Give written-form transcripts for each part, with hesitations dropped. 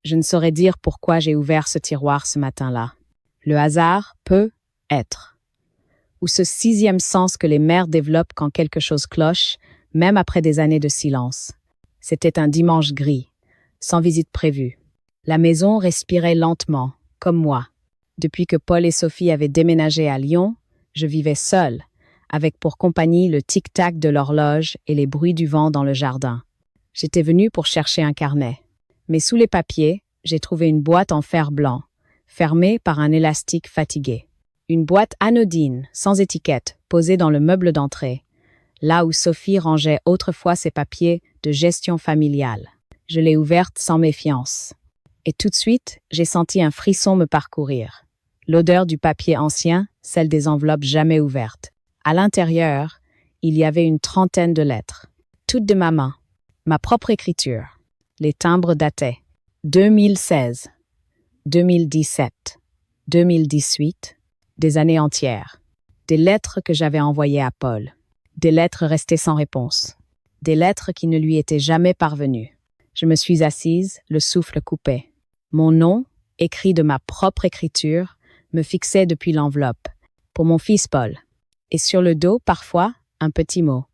Je ne saurais dire pourquoi j'ai ouvert ce tiroir ce matin-là. Le hasard peut être. Ou ce sixième sens que les mères développent quand quelque chose cloche, même après des années de silence. C'était un dimanche gris, sans visite prévue. La maison respirait lentement, comme moi. Depuis que Paul et Sophie avaient déménagé à Lyon, je vivais seule, avec pour compagnie le tic-tac de l'horloge et les bruits du vent dans le jardin. J'étais venue pour chercher un carnet. Mais sous les papiers, j'ai trouvé une boîte en fer blanc, fermée par un élastique fatigué. Une boîte anodine, sans étiquette, posée dans le meuble d'entrée, là où Sophie rangeait autrefois ses papiers de gestion familiale. Je l'ai ouverte sans méfiance. Et tout de suite, j'ai senti un frisson me parcourir. L'odeur du papier ancien, celle des enveloppes jamais ouvertes. À l'intérieur, il y avait une trentaine de lettres, toutes de ma main, ma propre écriture. Les timbres dataient 2016, 2017, 2018, des années entières. Des lettres que j'avais envoyées à Paul. Des lettres restées sans réponse. Des lettres qui ne lui étaient jamais parvenues. Je me suis assise, le souffle coupé. Mon nom, écrit de ma propre écriture, me fixait depuis l'enveloppe. Pour mon fils Paul. Et sur le dos, parfois, un petit mot.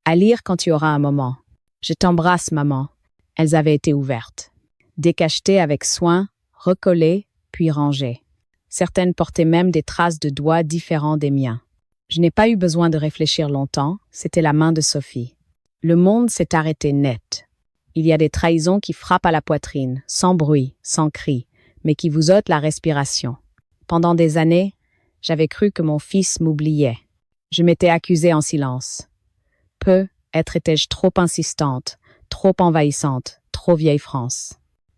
À lire quand tu auras un moment. Je t'embrasse, maman. Elles avaient été ouvertes. Décachetées avec soin, recollées, puis rangées. Certaines portaient même des traces de doigts différents des miens. Je n'ai pas eu besoin de réfléchir longtemps, c'était la main de Sophie. Le monde s'est arrêté net. Il y a des trahisons qui frappent à la poitrine, sans bruit, sans cri, mais qui vous ôtent la respiration. Pendant des années, j'avais cru que mon fils m'oubliait. Je m'étais accusée en silence. Peut-être étais-je trop insistante, trop envahissante, trop vieille France.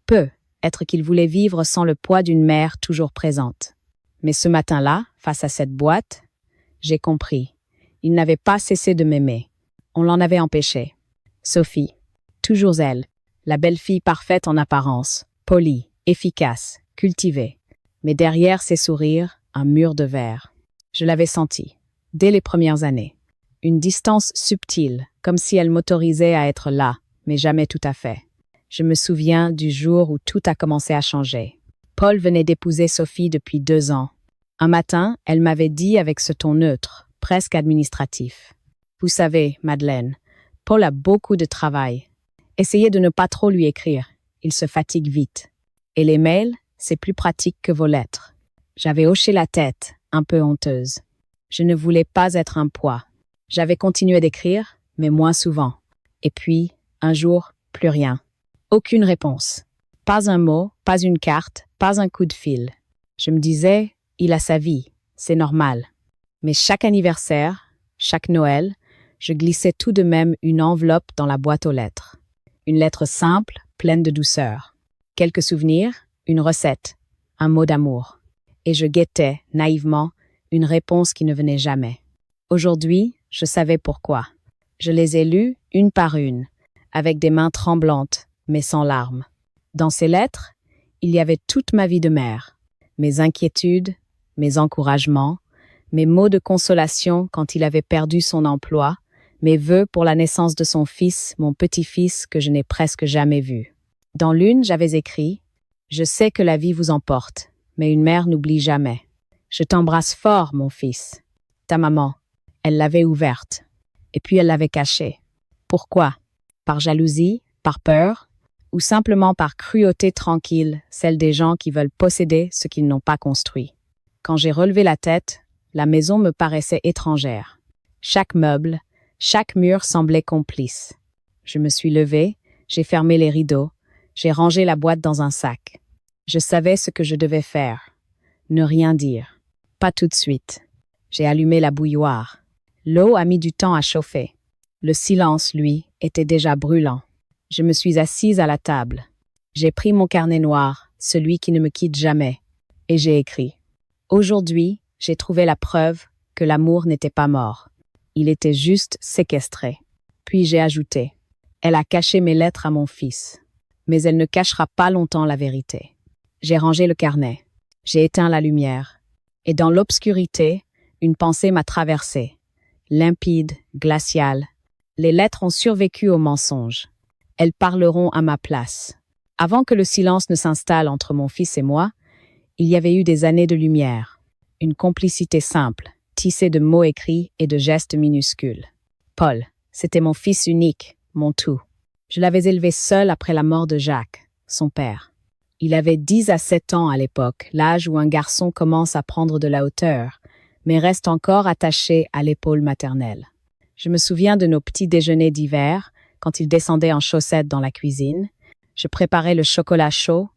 Peut-être qu'il voulait vivre sans le poids d'une mère toujours présente. Mais ce matin-là, face à cette boîte, j'ai compris. Il n'avait pas cessé de m'aimer. On l'en avait empêché. Sophie, toujours elle, la belle-fille parfaite en apparence, polie, efficace, cultivée. Mais derrière ses sourires, un mur de verre. Je l'avais senti, dès les premières années. Une distance subtile, comme si elle m'autorisait à être là, mais jamais tout à fait. Je me souviens du jour où tout a commencé à changer. Paul venait d'épouser Sophie depuis 2 ans. Un matin, elle m'avait dit avec ce ton neutre, presque administratif. « Vous savez, Madeleine, Paul a beaucoup de travail. Essayez de ne pas trop lui écrire. Il se fatigue vite. Et les mails, c'est plus pratique que vos lettres. » J'avais hoché la tête, un peu honteuse. Je ne voulais pas être un poids. J'avais continué d'écrire, mais moins souvent. Et puis, un jour, plus rien. Aucune réponse. Pas un mot, pas une carte, pas un coup de fil. Je me disais, il a sa vie, c'est normal. Mais chaque anniversaire, chaque Noël, je glissais tout de même une enveloppe dans la boîte aux lettres. Une lettre simple, pleine de douceur. Quelques souvenirs, une recette, un mot d'amour. Et je guettais, naïvement, une réponse qui ne venait jamais. Aujourd'hui, je savais pourquoi. Je les ai lues une par une, avec des mains tremblantes, mais sans larmes. Dans ces lettres, il y avait toute ma vie de mère, mes inquiétudes, mes encouragements, mes mots de consolation quand il avait perdu son emploi, mes vœux pour la naissance de son fils, mon petit-fils que je n'ai presque jamais vu. Dans l'une, j'avais écrit « Je sais que la vie vous emporte, mais une mère n'oublie jamais. Je t'embrasse fort, mon fils. » Ta maman, elle l'avait ouverte, et puis elle l'avait cachée. Pourquoi? Par jalousie? Par peur? Ou simplement par cruauté tranquille, celle des gens qui veulent posséder ce qu'ils n'ont pas construit? Quand j'ai relevé la tête, la maison me paraissait étrangère. Chaque meuble, chaque mur semblait complice. Je me suis levée, j'ai fermé les rideaux, j'ai rangé la boîte dans un sac. Je savais ce que je devais faire. Ne rien dire. Pas tout de suite. J'ai allumé la bouilloire. L'eau a mis du temps à chauffer. Le silence, lui, était déjà brûlant. Je me suis assise à la table. J'ai pris mon carnet noir, celui qui ne me quitte jamais, et j'ai écrit. Aujourd'hui, j'ai trouvé la preuve que l'amour n'était pas mort. Il était juste séquestré. Puis j'ai ajouté. Elle a caché mes lettres à mon fils. Mais elle ne cachera pas longtemps la vérité. J'ai rangé le carnet. J'ai éteint la lumière. Et dans l'obscurité, une pensée m'a traversée. Limpide, glaciale. Les lettres ont survécu au mensonge. Elles parleront à ma place. Avant que le silence ne s'installe entre mon fils et moi, il y avait eu des années de lumière, une complicité simple, tissée de mots écrits et de gestes minuscules. Paul, c'était mon fils unique, mon tout. Je l'avais élevé seul après la mort de Jacques, son père. Il avait 10 à 7 ans à l'époque, l'âge où un garçon commence à prendre de la hauteur, mais reste encore attaché à l'épaule maternelle. Je me souviens de nos petits déjeuners d'hiver, quand il descendait en chaussettes dans la cuisine. Je préparais le chocolat chaud,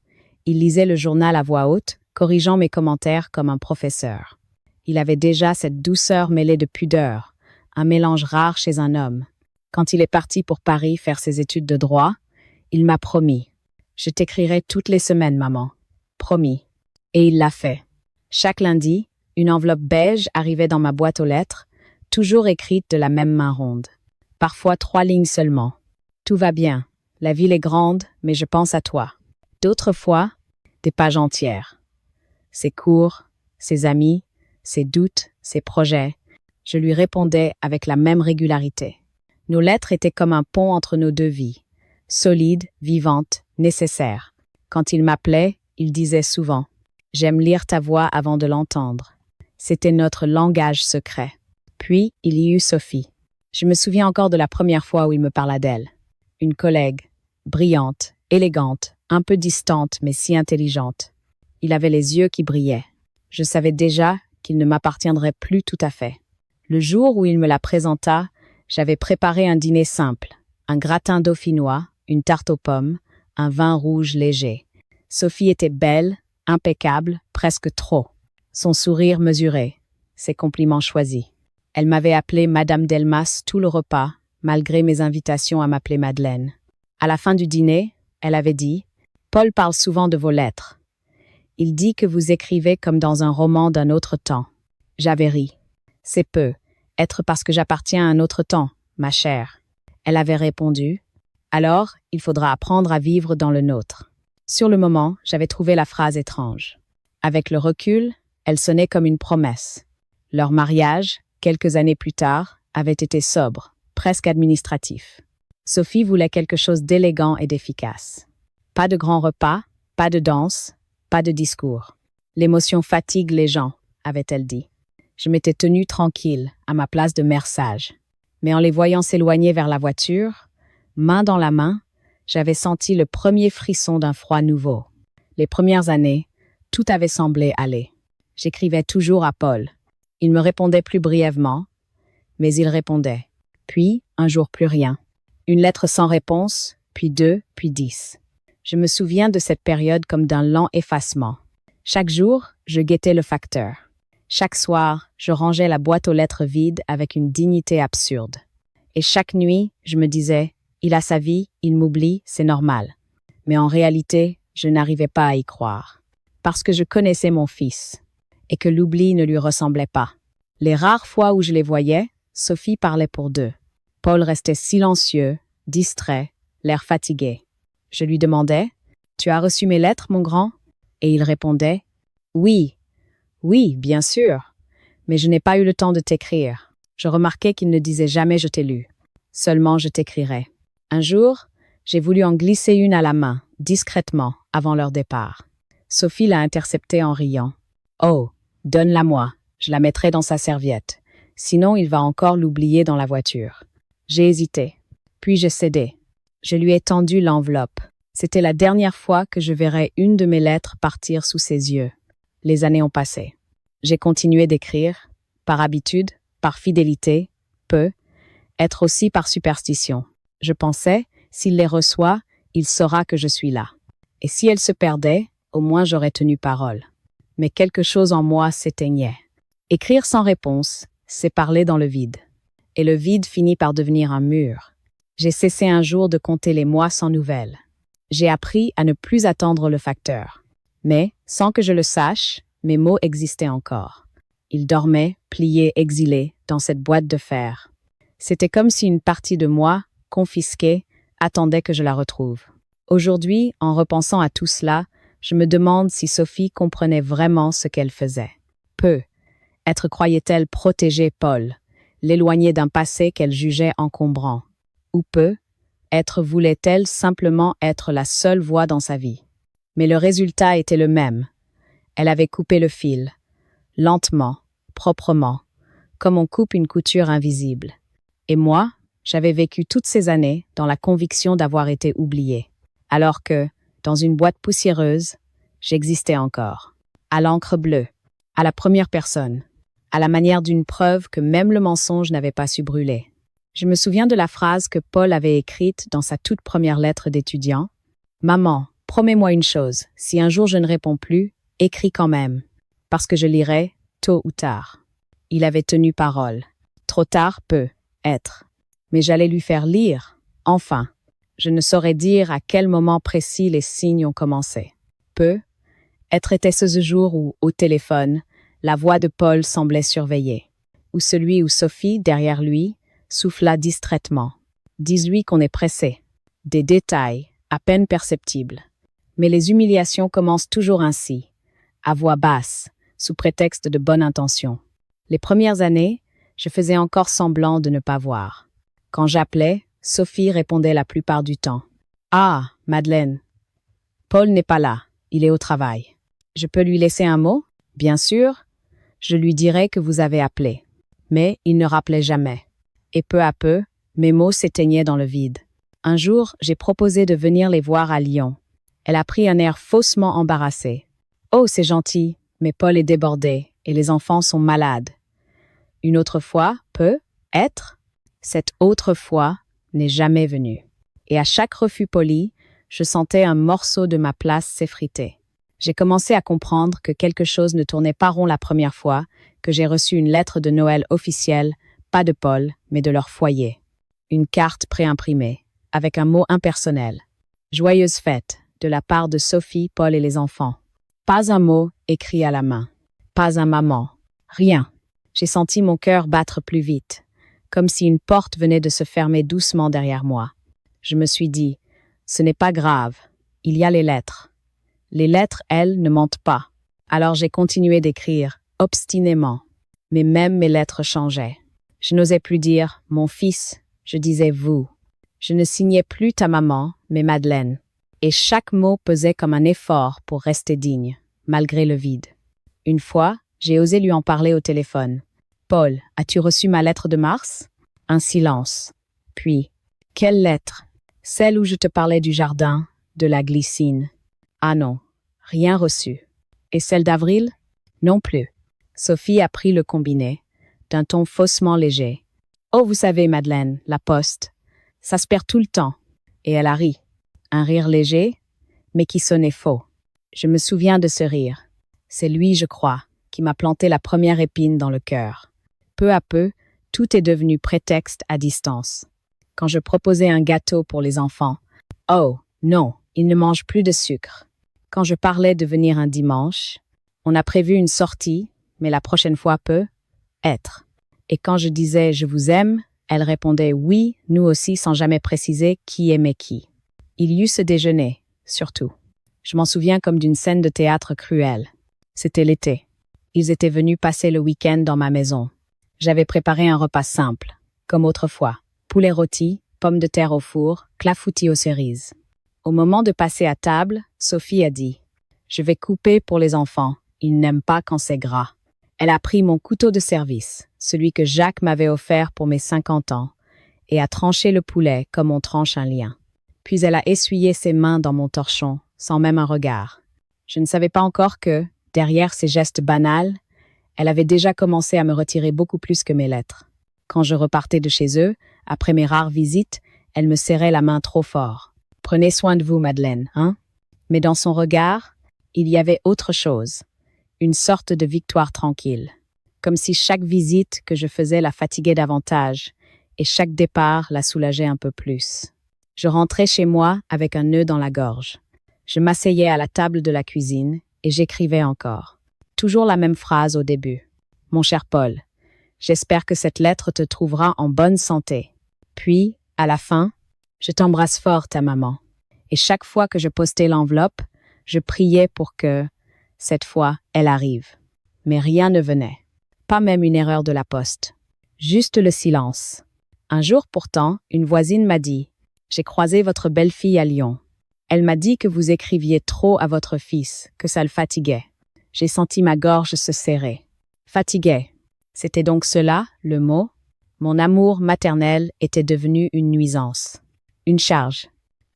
il lisait le journal à voix haute, corrigeant mes commentaires comme un professeur. Il avait déjà cette douceur mêlée de pudeur, un mélange rare chez un homme. Quand il est parti pour Paris faire ses études de droit, il m'a promis. Je t'écrirai toutes les semaines, maman. Promis. Et il l'a fait. Chaque lundi, une enveloppe beige arrivait dans ma boîte aux lettres, toujours écrite de la même main ronde. Parfois 3 lignes seulement. Tout va bien. La ville est grande, mais je pense à toi. D'autres fois, des pages entières. Ses cours, ses amis, ses doutes, ses projets. Je lui répondais avec la même régularité. Nos lettres étaient comme un pont entre nos deux vies. Solides, vivantes, nécessaires. Quand il m'appelait, il disait souvent « J'aime lire ta voix avant de l'entendre ». C'était notre langage secret. Puis, il y eut Sophie. Je me souviens encore de la première fois où il me parla d'elle. Une collègue, brillante, élégante, un peu distante mais si intelligente. Il avait les yeux qui brillaient. Je savais déjà qu'il ne m'appartiendrait plus tout à fait. Le jour où il me la présenta, j'avais préparé un dîner simple, un gratin dauphinois, une tarte aux pommes, un vin rouge léger. Sophie était belle, impeccable, presque trop. Son sourire mesuré, ses compliments choisis. Elle m'avait appelée Madame Delmas tout le repas, malgré mes invitations à m'appeler Madeleine. À la fin du dîner, elle avait dit « Paul parle souvent de vos lettres. Il dit que vous écrivez comme dans un roman d'un autre temps. » J'avais ri. « C'est peu, être parce que j'appartiens à un autre temps, ma chère. » Elle avait répondu « Alors, il faudra apprendre à vivre dans le nôtre. » Sur le moment, j'avais trouvé la phrase étrange. Avec le recul, elle sonnait comme une promesse. Leur mariage, quelques années plus tard, avait été sobre, presque administratif. Sophie voulait quelque chose d'élégant et d'efficace. Pas de grands repas, pas de danse, pas de discours. L'émotion fatigue les gens, avait-elle dit. Je m'étais tenue tranquille, à ma place de mère sage. Mais en les voyant s'éloigner vers la voiture, main dans la main, j'avais senti le premier frisson d'un froid nouveau. Les premières années, tout avait semblé aller. J'écrivais toujours à Paul. Il me répondait plus brièvement, mais il répondait. Puis, un jour plus rien. Une lettre sans réponse, puis 2, puis 10. Je me souviens de cette période comme d'un lent effacement. Chaque jour, je guettais le facteur. Chaque soir, je rangeais la boîte aux lettres vide avec une dignité absurde. Et chaque nuit, je me disais, il a sa vie, il m'oublie, c'est normal. Mais en réalité, je n'arrivais pas à y croire. Parce que je connaissais mon fils, et que l'oubli ne lui ressemblait pas. Les rares fois où je les voyais, Sophie parlait pour 2. Paul restait silencieux, distrait, l'air fatigué. Je lui demandais « Tu as reçu mes lettres, mon grand ?» Et il répondait « Oui, oui, bien sûr, mais je n'ai pas eu le temps de t'écrire. » Je remarquais qu'il ne disait jamais « Je t'ai lu ». Seulement je t'écrirai. Un jour, j'ai voulu en glisser une à la main, discrètement, avant leur départ. Sophie l'a interceptée en riant. « Oh, donne-la-moi, je la mettrai dans sa serviette. Sinon, il va encore l'oublier dans la voiture. » J'ai hésité, puis j'ai cédé. Je lui ai tendu l'enveloppe. C'était la dernière fois que je verrais une de mes lettres partir sous ses yeux. Les années ont passé. J'ai continué d'écrire, par habitude, par fidélité, peu, être aussi par superstition. Je pensais, s'il les reçoit, il saura que je suis là. Et si elle se perdait, au moins j'aurais tenu parole. Mais quelque chose en moi s'éteignait. Écrire sans réponse, c'est parler dans le vide. Et le vide finit par devenir un mur. J'ai cessé un jour de compter les mois sans nouvelles. J'ai appris à ne plus attendre le facteur. Mais, sans que je le sache, mes mots existaient encore. Ils dormaient, pliés, exilés, dans cette boîte de fer. C'était comme si une partie de moi, confisquée, attendait que je la retrouve. Aujourd'hui, en repensant à tout cela, je me demande si Sophie comprenait vraiment ce qu'elle faisait. Peu. Être croyait-elle protéger Paul, l'éloigner d'un passé qu'elle jugeait encombrant. Ou peu, Être voulait-elle simplement être la seule voix dans sa vie? Mais le résultat était le même. Elle avait coupé le fil, lentement, proprement, comme on coupe une couture invisible. Et moi, j'avais vécu toutes ces années dans la conviction d'avoir été oubliée, alors que, dans une boîte poussiéreuse, j'existais encore. À l'encre bleue, à la première personne, à la manière d'une preuve que même le mensonge n'avait pas su brûler. Je me souviens de la phrase que Paul avait écrite dans sa toute première lettre d'étudiant. « Maman, promets-moi une chose, si un jour je ne réponds plus, écris quand même, parce que je lirai tôt ou tard. » Il avait tenu parole. Trop tard peut être. Mais j'allais lui faire lire, enfin. Je ne saurais dire à quel moment précis les signes ont commencé. Être était ce jour où, au téléphone, la voix de Paul semblait surveiller, ou celui où Sophie, derrière lui, souffla distraitement. « Dis-lui qu'on est pressé. » Des détails, à peine perceptibles. Mais les humiliations commencent toujours ainsi, à voix basse, sous prétexte de bonne intention. Les premières années, je faisais encore semblant de ne pas voir. Quand j'appelais, Sophie répondait la plupart du temps. « Ah, Madeleine, Paul n'est pas là, il est au travail. Je peux lui laisser un mot? Bien sûr, je lui dirai que vous avez appelé. » Mais il ne rappelait jamais. Et peu à peu, mes mots s'éteignaient dans le vide. Un jour, j'ai proposé de venir les voir à Lyon. Elle a pris un air faussement embarrassé. « Oh, c'est gentil, mais Paul est débordé et les enfants sont malades. » Une autre fois, être. Cette autre fois n'est jamais venue. Et à chaque refus poli, je sentais un morceau de ma place s'effriter. J'ai commencé à comprendre que quelque chose ne tournait pas rond la première fois que j'ai reçu une lettre de Noël officielle, pas de Paul, mais de leur foyer. Une carte préimprimée, avec un mot impersonnel. « Joyeuse fête » de la part de Sophie, Paul et les enfants. Pas un mot écrit à la main. Pas un maman. Rien. J'ai senti mon cœur battre plus vite, comme si une porte venait de se fermer doucement derrière moi. Je me suis dit, ce n'est pas grave, il y a les lettres. Les lettres, elles, ne mentent pas. Alors j'ai continué d'écrire, obstinément. Mais même mes lettres changeaient. Je n'osais plus dire « mon fils », je disais « vous ». Je ne signais plus ta maman, mais Madeleine. Et chaque mot pesait comme un effort pour rester digne, malgré le vide. Une fois, j'ai osé lui en parler au téléphone. « Paul, as-tu reçu ma lettre de mars ?» Un silence. Puis, « Quelle lettre ?»« Celle où je te parlais du jardin, de la glycine. » Ah non, rien reçu. « Et celle d'avril ?» Non plus. Sophie a pris le combiné, d'un ton faussement léger. « Oh, vous savez, Madeleine, la poste, ça se perd tout le temps. » Et elle a ri. Un rire léger, mais qui sonnait faux. Je me souviens de ce rire. C'est lui, je crois, qui m'a planté la première épine dans le cœur. Peu à peu, tout est devenu prétexte à distance. Quand je proposais un gâteau pour les enfants, « Oh, non, ils ne mangent plus de sucre. » Quand je parlais de venir un dimanche, « On a prévu une sortie, mais la prochaine fois être. » Et quand je disais « Je vous aime », elle répondait « Oui, nous aussi » sans jamais préciser qui aimait qui. Il y eut ce déjeuner, surtout. Je m'en souviens comme d'une scène de théâtre cruelle. C'était l'été. Ils étaient venus passer le week-end dans ma maison. J'avais préparé un repas simple, comme autrefois. Poulet rôti, pommes de terre au four, clafoutis aux cerises. Au moment de passer à table, Sophie a dit « Je vais couper pour les enfants, ils n'aiment pas quand c'est gras. » Elle a pris mon couteau de service, celui que Jacques m'avait offert pour mes 50 ans, et a tranché le poulet comme on tranche un lien. Puis elle a essuyé ses mains dans mon torchon, sans même un regard. Je ne savais pas encore que, derrière ces gestes banals, elle avait déjà commencé à me retirer beaucoup plus que mes lettres. Quand je repartais de chez eux, après mes rares visites, elle me serrait la main trop fort. « Prenez soin de vous, Madeleine, hein ?» Mais dans son regard, il y avait autre chose, une sorte de victoire tranquille, comme si chaque visite que je faisais la fatiguait davantage et chaque départ la soulageait un peu plus. Je rentrais chez moi avec un nœud dans la gorge. Je m'asseyais à la table de la cuisine et j'écrivais encore. Toujours la même phrase au début. « Mon cher Paul, j'espère que cette lettre te trouvera en bonne santé. » Puis, à la fin, « Je t'embrasse fort, ta maman. » Et chaque fois que je postais l'enveloppe, je priais pour que, cette fois, elle arrive. Mais rien ne venait. Pas même une erreur de la poste. Juste le silence. Un jour pourtant, une voisine m'a dit J'ai croisé votre belle-fille à Lyon. Elle m'a dit que vous écriviez trop à votre fils, que ça le fatiguait. J'ai senti ma gorge se serrer. Fatigué. C'était donc cela, le mot? Mon amour maternel était devenu une nuisance. Une charge.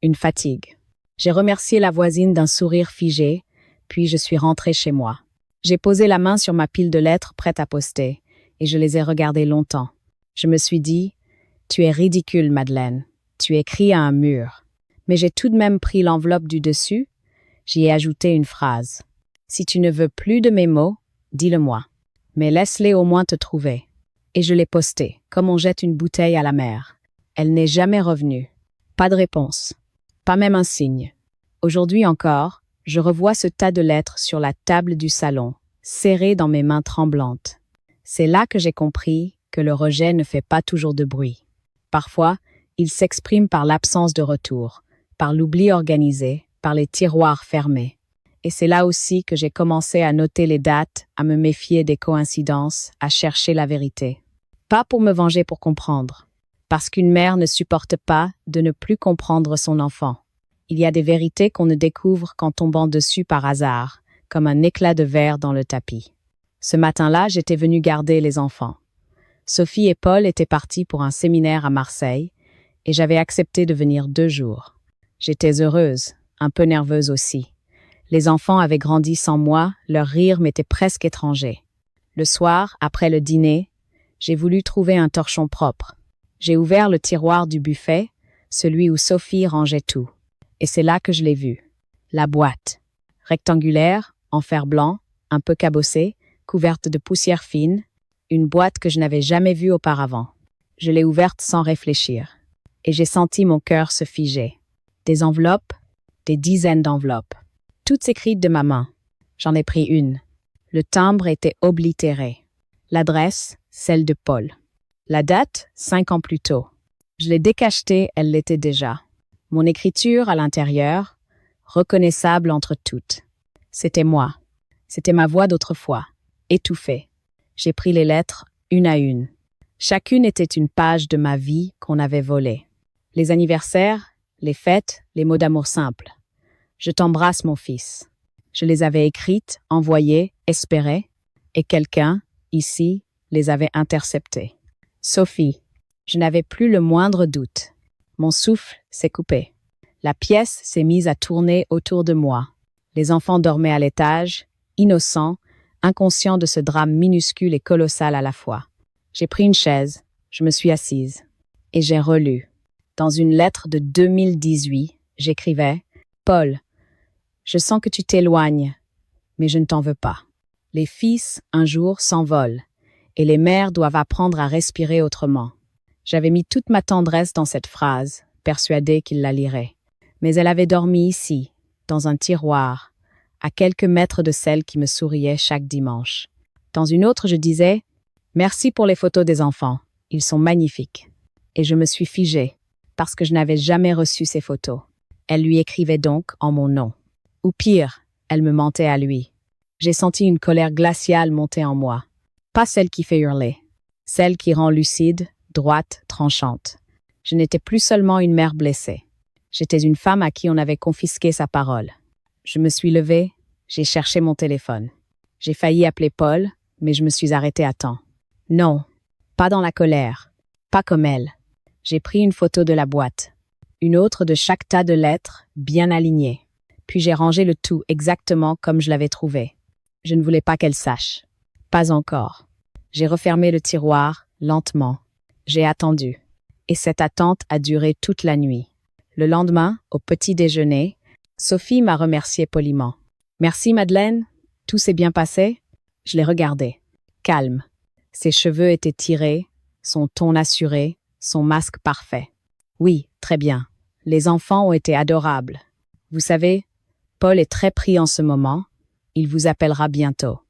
Une fatigue. J'ai remercié la voisine d'un sourire figé, puis je suis rentrée chez moi. J'ai posé la main sur ma pile de lettres prête à poster, et je les ai regardées longtemps. Je me suis dit, « Tu es ridicule, Madeleine. Tu écris à un mur. » Mais j'ai tout de même pris l'enveloppe du dessus. J'y ai ajouté une phrase. « Si tu ne veux plus de mes mots, dis-le-moi. Mais laisse-les au moins te trouver. » Et je l'ai postée, comme on jette une bouteille à la mer. Elle n'est jamais revenue. Pas de réponse. Pas même un signe. Aujourd'hui encore, je revois ce tas de lettres sur la table du salon, serré dans mes mains tremblantes. C'est là que j'ai compris que le rejet ne fait pas toujours de bruit. Parfois, il s'exprime par l'absence de retour, par l'oubli organisé, par les tiroirs fermés. Et c'est là aussi que j'ai commencé à noter les dates, à me méfier des coïncidences, à chercher la vérité. Pas pour me venger, pour comprendre. Parce qu'une mère ne supporte pas de ne plus comprendre son enfant. Il y a des vérités qu'on ne découvre qu'en tombant dessus par hasard, comme un éclat de verre dans le tapis. Ce matin-là, j'étais venue garder les enfants. Sophie et Paul étaient partis pour un séminaire à Marseille, et j'avais accepté de venir 2 jours. J'étais heureuse, un peu nerveuse aussi. Les enfants avaient grandi sans moi, leur rire m'était presque étranger. Le soir, après le dîner, j'ai voulu trouver un torchon propre. J'ai ouvert le tiroir du buffet, celui où Sophie rangeait tout. Et c'est là que je l'ai vue. La boîte. Rectangulaire, en fer blanc, un peu cabossée, couverte de poussière fine, une boîte que je n'avais jamais vue auparavant. Je l'ai ouverte sans réfléchir. Et j'ai senti mon cœur se figer. Des enveloppes, des dizaines d'enveloppes. Toutes écrites de ma main. J'en ai pris une. Le timbre était oblitéré. L'adresse, celle de Paul. La date, 5 ans plus tôt. Je l'ai décachetée, elle l'était déjà. Mon écriture à l'intérieur, reconnaissable entre toutes. C'était moi. C'était ma voix d'autrefois, étouffée. J'ai pris les lettres une à une. Chacune était une page de ma vie qu'on avait volée. Les anniversaires, les fêtes, les mots d'amour simples. Je t'embrasse, mon fils. Je les avais écrites, envoyées, espérées, et quelqu'un, ici, les avait interceptées. Sophie. Je n'avais plus le moindre doute. Mon souffle s'est coupé. La pièce s'est mise à tourner autour de moi. Les enfants dormaient à l'étage, innocents, inconscients de ce drame minuscule et colossal à la fois. J'ai pris une chaise, je me suis assise, et j'ai relu. Dans une lettre de 2018, j'écrivais « Paul, je sens que tu t'éloignes, mais je ne t'en veux pas. Les fils, un jour, s'envolent, et les mères doivent apprendre à respirer autrement. » J'avais mis toute ma tendresse dans cette phrase, persuadée qu'il la lirait. Mais elle avait dormi ici, dans un tiroir, à quelques mètres de celle qui me souriait chaque dimanche. Dans une autre, je disais « Merci pour les photos des enfants, ils sont magnifiques. » Et je me suis figée, parce que je n'avais jamais reçu ces photos. Elle lui écrivait donc en mon nom. Ou pire, elle me mentait à lui. J'ai senti une colère glaciale monter en moi. Pas celle qui fait hurler, celle qui rend lucide, droite, tranchante. Je n'étais plus seulement une mère blessée. J'étais une femme à qui on avait confisqué sa parole. Je me suis levée, j'ai cherché mon téléphone. J'ai failli appeler Paul, mais je me suis arrêtée à temps. Non, pas dans la colère, pas comme elle. J'ai pris une photo de la boîte, une autre de chaque tas de lettres, bien alignées. Puis j'ai rangé le tout exactement comme je l'avais trouvé. Je ne voulais pas qu'elle sache. Pas encore. J'ai refermé le tiroir, lentement. J'ai attendu. Et cette attente a duré toute la nuit. Le lendemain, au petit déjeuner, Sophie m'a remercié poliment. « Merci, Madeleine. Tout s'est bien passé ?» Je l'ai regardée. Calme. Ses cheveux étaient tirés, son ton assuré, son masque parfait. « Oui, très bien. Les enfants ont été adorables. Vous savez, Paul est très pris en ce moment. Il vous appellera bientôt. »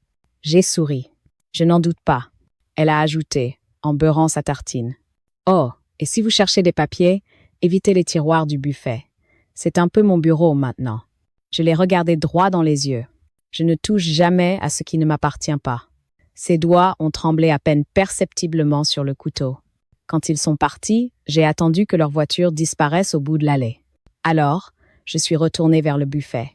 J'ai souri. « Je n'en doute pas. » Elle a ajouté, en beurrant sa tartine. « Oh, et si vous cherchez des papiers, évitez les tiroirs du buffet. C'est un peu mon bureau maintenant. » Je l'ai regardé droit dans les yeux. Je ne touche jamais à ce qui ne m'appartient pas. Ses doigts ont tremblé à peine perceptiblement sur le couteau. Quand ils sont partis, j'ai attendu que leur voiture disparaisse au bout de l'allée. Alors, je suis retournée vers le buffet.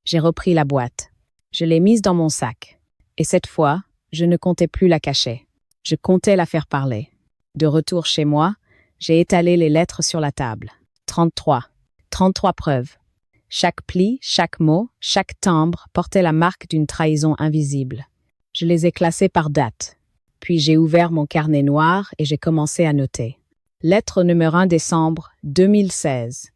J'ai repris la boîte. Je l'ai mise dans mon sac. Et cette fois, je ne comptais plus la cacher. Je comptais la faire parler. De retour chez moi, j'ai étalé les lettres sur la table. 33. 33 preuves. Chaque pli, chaque mot, chaque timbre portait la marque d'une trahison invisible. Je les ai classées par date. Puis j'ai ouvert mon carnet noir et j'ai commencé à noter. Lettre numéro 1 décembre 2016.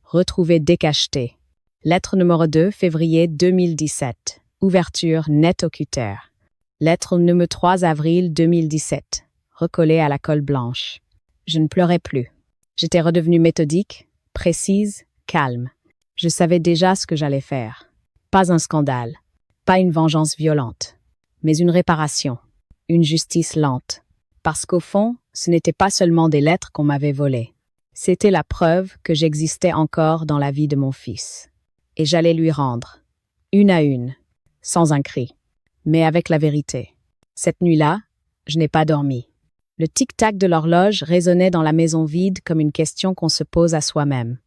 Retrouvé décacheté. Lettre numéro 2 février 2017. Ouverture net au cutter. Lettre numéro 3 avril 2017. Recollée à la colle blanche. Je ne pleurais plus. J'étais redevenue méthodique, précise, calme. Je savais déjà ce que j'allais faire. Pas un scandale, pas une vengeance violente, mais une réparation, une justice lente. Parce qu'au fond, ce n'était pas seulement des lettres qu'on m'avait volées. C'était la preuve que j'existais encore dans la vie de mon fils. Et j'allais lui rendre, une à une, sans un cri, mais avec la vérité. Cette nuit-là, je n'ai pas dormi. Le tic-tac de l'horloge résonnait dans la maison vide comme une question qu'on se pose à soi-même.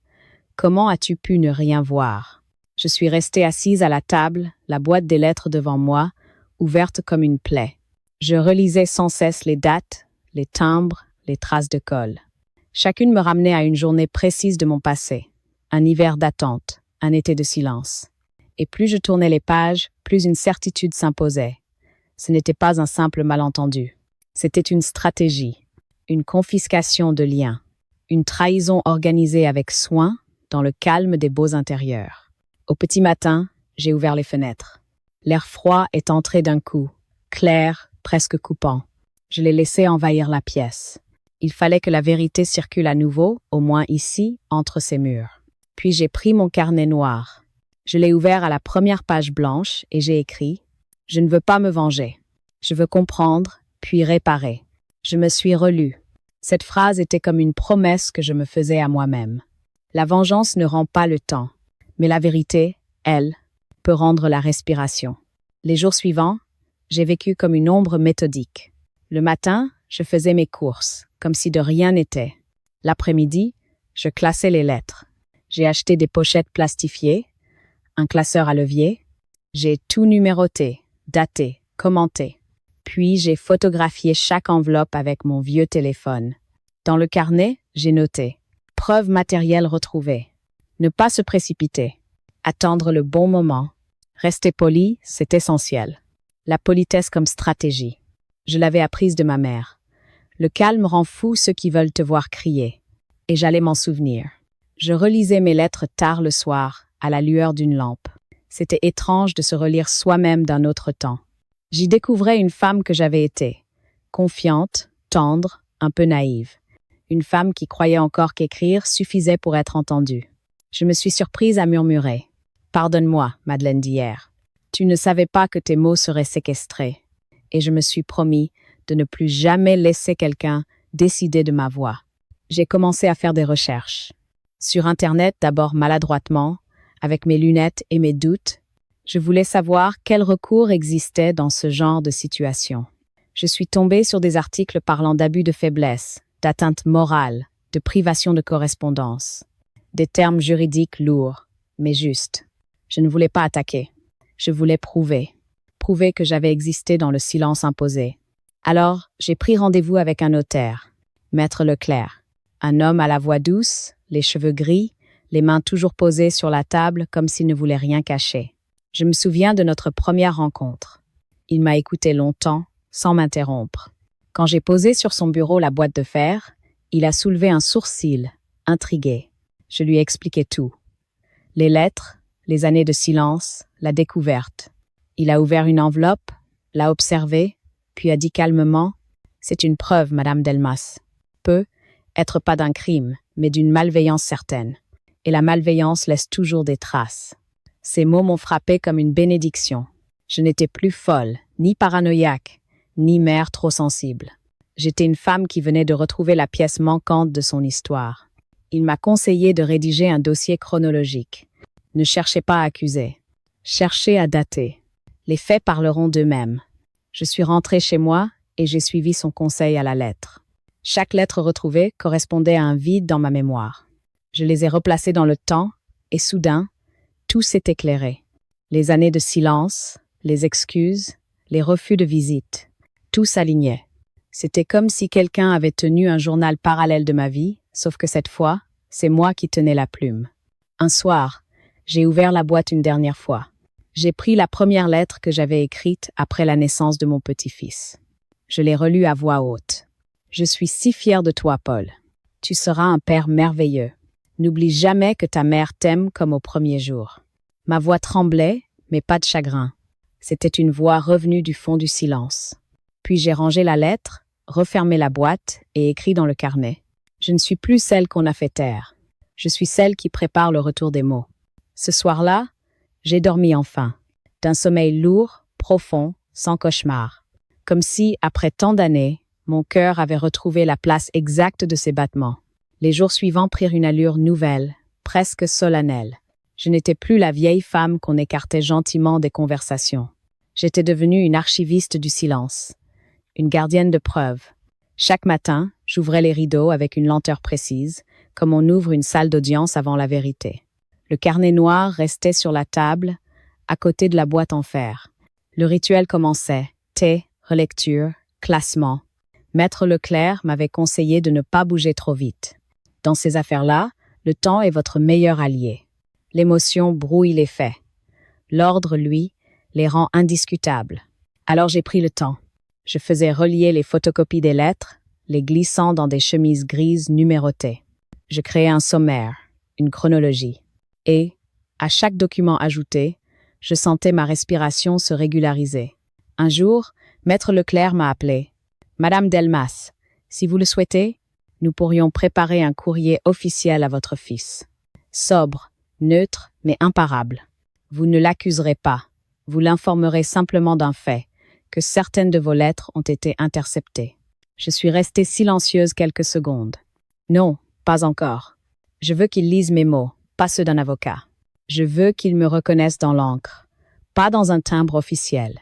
Comment as-tu pu ne rien voir? Je suis restée assise à la table, la boîte des lettres devant moi, ouverte comme une plaie. Je relisais sans cesse les dates, les timbres, les traces de colle. Chacune me ramenait à une journée précise de mon passé, un hiver d'attente, un été de silence. Et plus je tournais les pages, plus une certitude s'imposait. Ce n'était pas un simple malentendu. C'était une stratégie, une confiscation de liens, une trahison organisée avec soin dans le calme des beaux intérieurs. Au petit matin, j'ai ouvert les fenêtres. L'air froid est entré d'un coup, clair, presque coupant. Je l'ai laissé envahir la pièce. Il fallait que la vérité circule à nouveau, au moins ici, entre ces murs. Puis j'ai pris mon carnet noir. Je l'ai ouvert à la première page blanche et j'ai écrit « Je ne veux pas me venger. Je veux comprendre, puis réparer. » Je me suis relue. Cette phrase était comme une promesse que je me faisais à moi-même. La vengeance ne rend pas le temps, mais la vérité, elle, peut rendre la respiration. Les jours suivants, j'ai vécu comme une ombre méthodique. Le matin, je faisais mes courses, comme si de rien n'était. L'après-midi, je classais les lettres. J'ai acheté des pochettes plastifiées, un classeur à levier. J'ai tout numéroté, daté, commenté. Puis j'ai photographié chaque enveloppe avec mon vieux téléphone. Dans le carnet, j'ai noté « Preuve matérielle retrouvée ». Ne pas se précipiter. Attendre le bon moment. Rester poli, c'est essentiel. La politesse comme stratégie. Je l'avais apprise de ma mère. Le calme rend fou ceux qui veulent te voir crier. Et j'allais m'en souvenir. Je relisais mes lettres tard le soir, à la lueur d'une lampe. C'était étrange de se relire soi-même d'un autre temps. J'y découvrais une femme que j'avais été. Confiante, tendre, un peu naïve. Une femme qui croyait encore qu'écrire suffisait pour être entendue. Je me suis surprise à murmurer. « Pardonne-moi, Madeleine d'hier. Tu ne savais pas que tes mots seraient séquestrés. » Et je me suis promis de ne plus jamais laisser quelqu'un décider de ma voix. J'ai commencé à faire des recherches. Sur Internet, d'abord maladroitement, avec mes lunettes et mes doutes, je voulais savoir quel recours existait dans ce genre de situation. Je suis tombée sur des articles parlant d'abus de faiblesse, d'atteinte morale, de privation de correspondance. Des termes juridiques lourds, mais justes. Je ne voulais pas attaquer. Je voulais prouver. Prouver que j'avais existé dans le silence imposé. Alors, j'ai pris rendez-vous avec un notaire, Maître Leclerc. Un homme à la voix douce, les cheveux gris, les mains toujours posées sur la table comme s'il ne voulait rien cacher. Je me souviens de notre première rencontre. Il m'a écouté longtemps, sans m'interrompre. Quand j'ai posé sur son bureau la boîte de fer, il a soulevé un sourcil, intrigué. Je lui ai expliqué tout. Les lettres, les années de silence, la découverte. Il a ouvert une enveloppe, l'a observée, puis a dit calmement « C'est une preuve, Madame Delmas. Peut être pas d'un crime, mais d'une malveillance certaine. Et la malveillance laisse toujours des traces. » Ces mots m'ont frappé comme une bénédiction. Je n'étais plus folle, ni paranoïaque, ni mère trop sensible. J'étais une femme qui venait de retrouver la pièce manquante de son histoire. Il m'a conseillé de rédiger un dossier chronologique. Ne cherchez pas à accuser. Cherchez à dater. Les faits parleront d'eux-mêmes. Je suis rentrée chez moi et j'ai suivi son conseil à la lettre. Chaque lettre retrouvée correspondait à un vide dans ma mémoire. Je les ai replacées dans le temps, et soudain, tout s'est éclairé. Les années de silence, les excuses, les refus de visite, tout s'alignait. C'était comme si quelqu'un avait tenu un journal parallèle de ma vie, sauf que cette fois, c'est moi qui tenais la plume. Un soir, j'ai ouvert la boîte une dernière fois. J'ai pris la première lettre que j'avais écrite après la naissance de mon petit-fils. Je l'ai relue à voix haute. Je suis si fière de toi, Paul. Tu seras un père merveilleux. N'oublie jamais que ta mère t'aime comme au premier jour. Ma voix tremblait, mais pas de chagrin. C'était une voix revenue du fond du silence. Puis j'ai rangé la lettre, refermé la boîte et écrit dans le carnet. Je ne suis plus celle qu'on a fait taire. Je suis celle qui prépare le retour des mots. Ce soir-là, j'ai dormi enfin, d'un sommeil lourd, profond, sans cauchemar. Comme si, après tant d'années, mon cœur avait retrouvé la place exacte de ses battements. Les jours suivants prirent une allure nouvelle, presque solennelle. Je n'étais plus la vieille femme qu'on écartait gentiment des conversations. J'étais devenue une archiviste du silence, une gardienne de preuves. Chaque matin, j'ouvrais les rideaux avec une lenteur précise, comme on ouvre une salle d'audience avant la vérité. Le carnet noir restait sur la table, à côté de la boîte en fer. Le rituel commençait. Thé, relecture, classement. Maître Leclerc m'avait conseillé de ne pas bouger trop vite. Dans ces affaires-là, le temps est votre meilleur allié. L'émotion brouille les faits. L'ordre, lui, les rend indiscutables. Alors j'ai pris le temps. Je faisais relier les photocopies des lettres, les glissant dans des chemises grises numérotées. Je créais un sommaire, une chronologie. Et, à chaque document ajouté, je sentais ma respiration se régulariser. Un jour, Maître Leclerc m'a appelé. « Madame Delmas, si vous le souhaitez, nous pourrions préparer un courrier officiel à votre fils. Sobre, neutre, mais imparable. Vous ne l'accuserez pas. Vous l'informerez simplement d'un fait, que certaines de vos lettres ont été interceptées. » Je suis restée silencieuse quelques secondes. Non, pas encore. Je veux qu'il lise mes mots, pas ceux d'un avocat. Je veux qu'il me reconnaisse dans l'encre, pas dans un timbre officiel.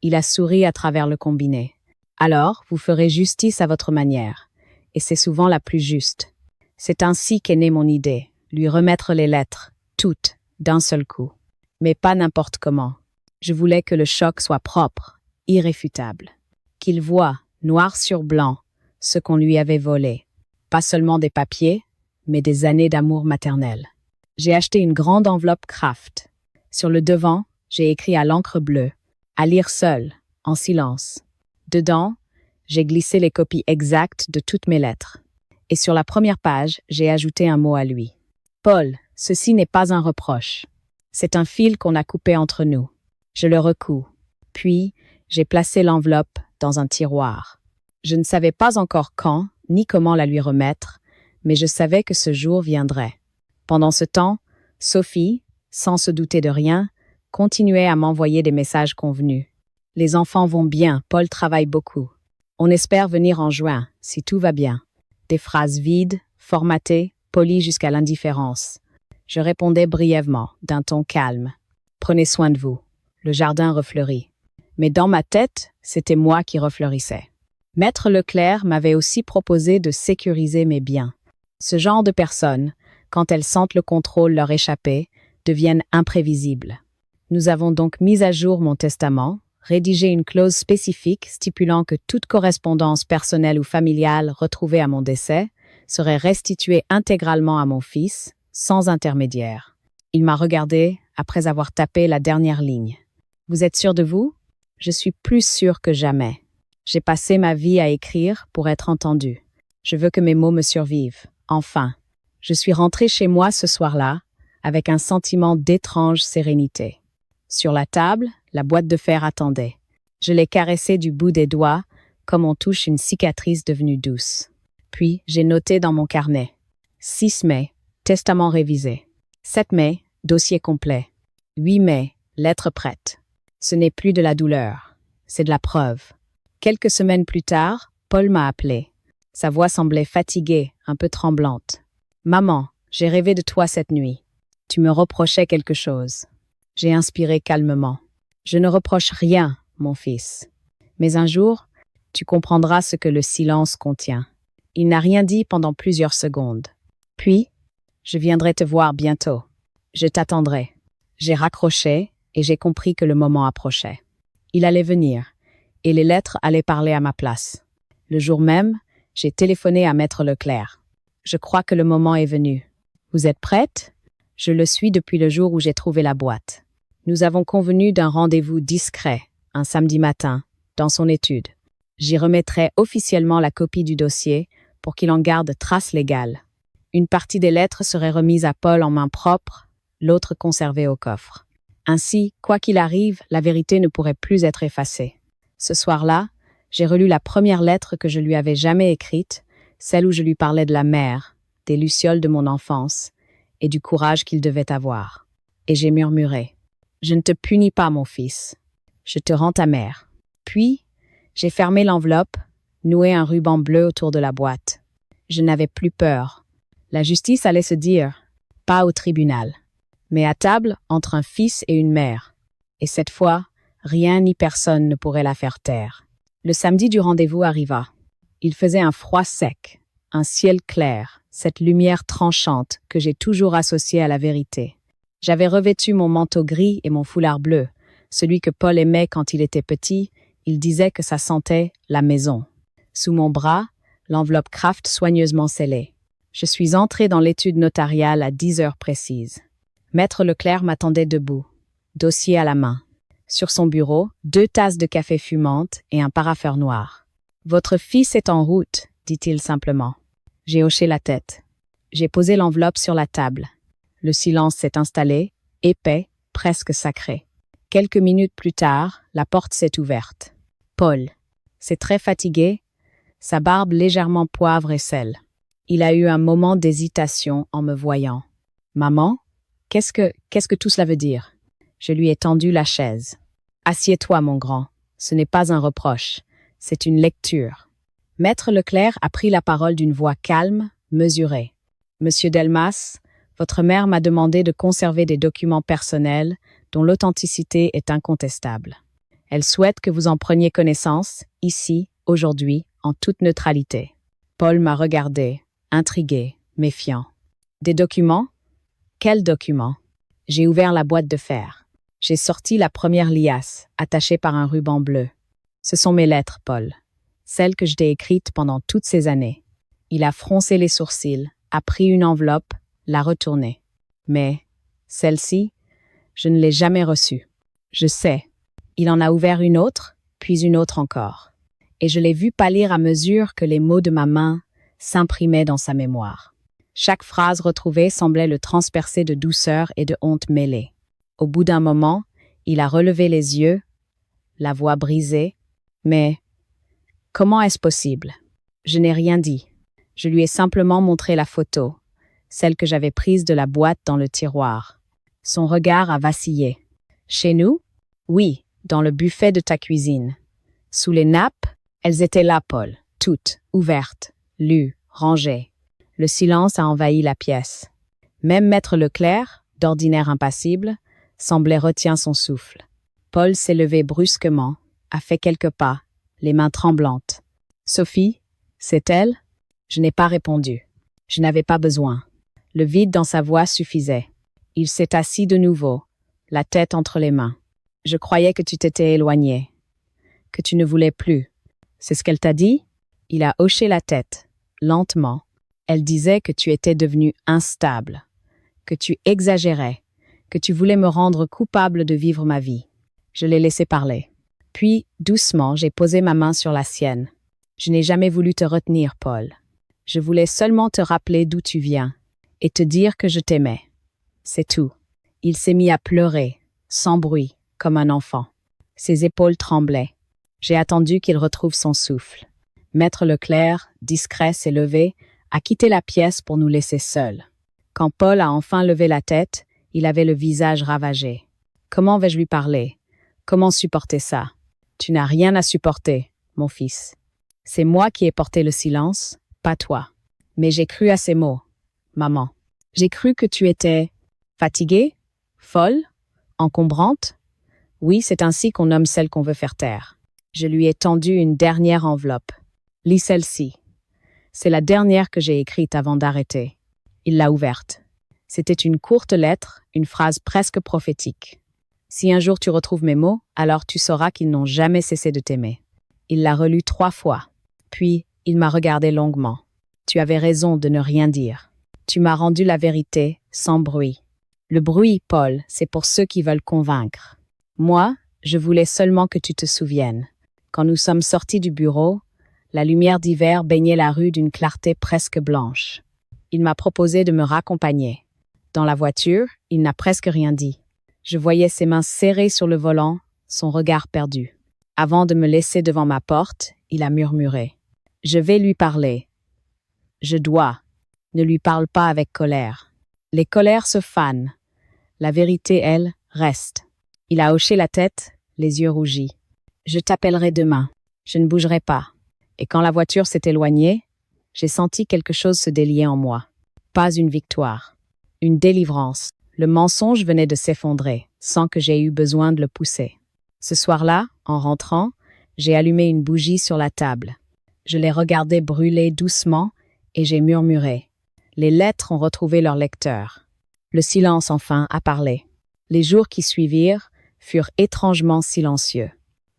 Il a souri à travers le combiné. Alors, vous ferez justice à votre manière, et c'est souvent la plus juste. C'est ainsi qu'est née mon idée, lui remettre les lettres, toutes, d'un seul coup. Mais pas n'importe comment. Je voulais que le choc soit propre, irréfutable. Qu'il voie, noir sur blanc, ce qu'on lui avait volé. Pas seulement des papiers, mais des années d'amour maternel. J'ai acheté une grande enveloppe Kraft. Sur le devant, j'ai écrit à l'encre bleue, à lire seul, en silence. Dedans, j'ai glissé les copies exactes de toutes mes lettres. Et sur la première page, j'ai ajouté un mot à lui. Paul, ceci n'est pas un reproche. C'est un fil qu'on a coupé entre nous. Je le recouds. Puis, j'ai placé l'enveloppe dans un tiroir. Je ne savais pas encore quand, ni comment la lui remettre, mais je savais que ce jour viendrait. Pendant ce temps, Sophie, sans se douter de rien, continuait à m'envoyer des messages convenus. Les enfants vont bien, Paul travaille beaucoup. On espère venir en juin, si tout va bien. Des phrases vides, formatées, polies jusqu'à l'indifférence. Je répondais brièvement, d'un ton calme. Prenez soin de vous. Le jardin refleurit. Mais dans ma tête, c'était moi qui refleurissais. Maître Leclerc m'avait aussi proposé de sécuriser mes biens. Ce genre de personnes, quand elles sentent le contrôle leur échapper, deviennent imprévisibles. Nous avons donc mis à jour mon testament, rédigé une clause spécifique stipulant que toute correspondance personnelle ou familiale retrouvée à mon décès serait restituée intégralement à mon fils, sans intermédiaire. Il m'a regardé après avoir tapé la dernière ligne. « Vous êtes sûr de vous ? » « Je suis plus sûre que jamais. J'ai passé ma vie à écrire pour être entendue. Je veux que mes mots me survivent. Enfin, je suis rentrée chez moi ce soir-là, avec un sentiment d'étrange sérénité. Sur la table, la boîte de fer attendait. Je l'ai caressée du bout des doigts, comme on touche une cicatrice devenue douce. Puis, j'ai noté dans mon carnet. 6 mai, testament révisé. 7 mai, dossier complet. 8 mai, lettre prête. Ce n'est plus de la douleur, c'est de la preuve. Quelques semaines plus tard, Paul m'a appelé. Sa voix semblait fatiguée, un peu tremblante. « Maman, j'ai rêvé de toi cette nuit. Tu me reprochais quelque chose. » J'ai inspiré calmement. « Je ne reproche rien, mon fils. Mais un jour, tu comprendras ce que le silence contient. » Il n'a rien dit pendant plusieurs secondes. Puis, je viendrai te voir bientôt. Je t'attendrai. J'ai raccroché et j'ai compris que le moment approchait. Il allait venir, et les lettres allaient parler à ma place. Le jour même, j'ai téléphoné à Maître Leclerc. Je crois que le moment est venu. Vous êtes prête? Je le suis depuis le jour où j'ai trouvé la boîte. Nous avons convenu d'un rendez-vous discret, un samedi matin, dans son étude. J'y remettrai officiellement la copie du dossier pour qu'il en garde trace légale. Une partie des lettres serait remise à Paul en main propre, l'autre conservée au coffre. Ainsi, quoi qu'il arrive, la vérité ne pourrait plus être effacée. Ce soir-là, j'ai relu la première lettre que je lui avais jamais écrite, celle où je lui parlais de la mer, des lucioles de mon enfance et du courage qu'il devait avoir. Et j'ai murmuré: « Je ne te punis pas, mon fils. Je te rends ta mère. » Puis, j'ai fermé l'enveloppe, noué un ruban bleu autour de la boîte. Je n'avais plus peur. La justice allait se dire, pas au tribunal, mais à table entre un fils et une mère. Et cette fois, rien ni personne ne pourrait la faire taire. Le samedi du rendez-vous arriva. Il faisait un froid sec, un ciel clair, cette lumière tranchante que j'ai toujours associée à la vérité. J'avais revêtu mon manteau gris et mon foulard bleu, celui que Paul aimait quand il était petit. Il disait que ça sentait la maison. Sous mon bras, l'enveloppe Kraft soigneusement scellée. Je suis entré dans l'étude notariale à 10 heures précises. Maître Leclerc m'attendait debout, dossier à la main. Sur son bureau, 2 tasses de café fumantes et un parapheur noir. « Votre fils est en route », dit-il simplement. J'ai hoché la tête. J'ai posé l'enveloppe sur la table. Le silence s'est installé, épais, presque sacré. Quelques minutes plus tard, la porte s'est ouverte. Paul. C'est très fatigué, sa barbe légèrement poivre et sel. Il a eu un moment d'hésitation en me voyant. « Maman, qu'est-ce que tout cela veut dire ?» Je lui ai tendu la chaise. « Assieds-toi, mon grand. Ce n'est pas un reproche. C'est une lecture. » Maître Leclerc a pris la parole d'une voix calme, mesurée. « Monsieur Delmas, votre mère m'a demandé de conserver des documents personnels dont l'authenticité est incontestable. Elle souhaite que vous en preniez connaissance, ici, aujourd'hui, en toute neutralité. » Paul m'a regardé, intrigué, méfiant. « Des documents? Quels documents? » J'ai ouvert la boîte de fer. J'ai sorti la première liasse, attachée par un ruban bleu. « Ce sont mes lettres, Paul. Celles que je t'ai écrites pendant toutes ces années. » Il a froncé les sourcils, a pris une enveloppe, l'a retournée. « Mais, celle-ci, je ne l'ai jamais reçue. » Je sais. Il en a ouvert une autre, puis une autre encore. Et je l'ai vu pâlir à mesure que les mots de ma main s'imprimaient dans sa mémoire. Chaque phrase retrouvée semblait le transpercer de douceur et de honte mêlée. Au bout d'un moment, il a relevé les yeux, la voix brisée. « Mais comment est-ce possible? » Je n'ai rien dit. Je lui ai simplement montré la photo, celle que j'avais prise de la boîte dans le tiroir. Son regard a vacillé. « Chez nous? » « Oui, dans le buffet de ta cuisine. » Sous les nappes, elles étaient là, Paul, toutes, ouvertes, lues, rangées. Le silence a envahi la pièce. Même Maître Leclerc, d'ordinaire impassible, semblait retenir son souffle. Paul s'est levé brusquement, a fait quelques pas, les mains tremblantes. « Sophie, c'est elle ?» Je n'ai pas répondu. Je n'avais pas besoin. Le vide dans sa voix suffisait. Il s'est assis de nouveau, la tête entre les mains. « Je croyais que tu t'étais éloigné, que tu ne voulais plus. C'est ce qu'elle t'a dit? » Il a hoché la tête, lentement. Elle disait que tu étais devenu instable, que tu exagérais, que tu voulais me rendre coupable de vivre ma vie. Je l'ai laissé parler. Puis, doucement, j'ai posé ma main sur la sienne. Je n'ai jamais voulu te retenir, Paul. Je voulais seulement te rappeler d'où tu viens et te dire que je t'aimais. C'est tout. Il s'est mis à pleurer, sans bruit, comme un enfant. Ses épaules tremblaient. J'ai attendu qu'il retrouve son souffle. Maître Leclerc, discret, s'est levé, a quitté la pièce pour nous laisser seuls. Quand Paul a enfin levé la tête, il avait le visage ravagé. Comment vais-je lui parler? Comment supporter ça? Tu n'as rien à supporter, mon fils. C'est moi qui ai porté le silence, pas toi. Mais j'ai cru à ces mots, maman. J'ai cru que tu étais fatiguée, folle, encombrante. Oui, c'est ainsi qu'on nomme celle qu'on veut faire taire. Je lui ai tendu une dernière enveloppe. Lis celle-ci. C'est la dernière que j'ai écrite avant d'arrêter. Il l'a ouverte. C'était une courte lettre, une phrase presque prophétique. Si un jour tu retrouves mes mots, alors tu sauras qu'ils n'ont jamais cessé de t'aimer. Il l'a relue 3 fois. Puis, il m'a regardé longuement. Tu avais raison de ne rien dire. Tu m'as rendu la vérité sans bruit. Le bruit, Paul, c'est pour ceux qui veulent convaincre. Moi, je voulais seulement que tu te souviennes. Quand nous sommes sortis du bureau, la lumière d'hiver baignait la rue d'une clarté presque blanche. Il m'a proposé de me raccompagner. Dans la voiture, il n'a presque rien dit. Je voyais ses mains serrées sur le volant, son regard perdu. Avant de me laisser devant ma porte, il a murmuré. « Je vais lui parler. Je dois. Ne lui parle pas avec colère. Les colères se fanent. La vérité, elle, reste. » Il a hoché la tête, les yeux rougis. « Je t'appellerai demain. Je ne bougerai pas. » Et quand la voiture s'est éloignée, j'ai senti quelque chose se délier en moi. Pas une victoire. Une délivrance. Le mensonge venait de s'effondrer, sans que j'aie eu besoin de le pousser. Ce soir-là, en rentrant, j'ai allumé une bougie sur la table. Je l'ai regardée brûler doucement et j'ai murmuré. Les lettres ont retrouvé leur lecteur. Le silence, enfin, a parlé. Les jours qui suivirent furent étrangement silencieux.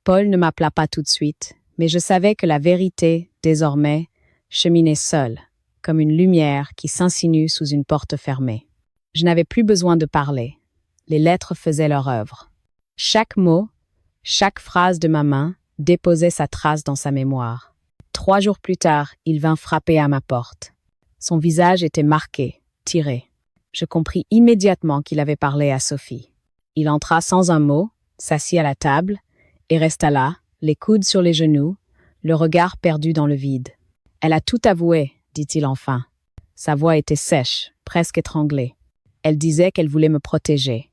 Paul ne m'appela pas tout de suite, mais je savais que la vérité, désormais, cheminait seule, comme une lumière qui s'insinue sous une porte fermée. Je n'avais plus besoin de parler. Les lettres faisaient leur œuvre. Chaque mot, chaque phrase de ma main déposait sa trace dans sa mémoire. 3 jours plus tard, il vint frapper à ma porte. Son visage était marqué, tiré. Je compris immédiatement qu'il avait parlé à Sophie. Il entra sans un mot, s'assit à la table et resta là, les coudes sur les genoux, le regard perdu dans le vide. « Elle a tout avoué, dit-il enfin. Sa voix était sèche, presque étranglée. Elle disait qu'elle voulait me protéger,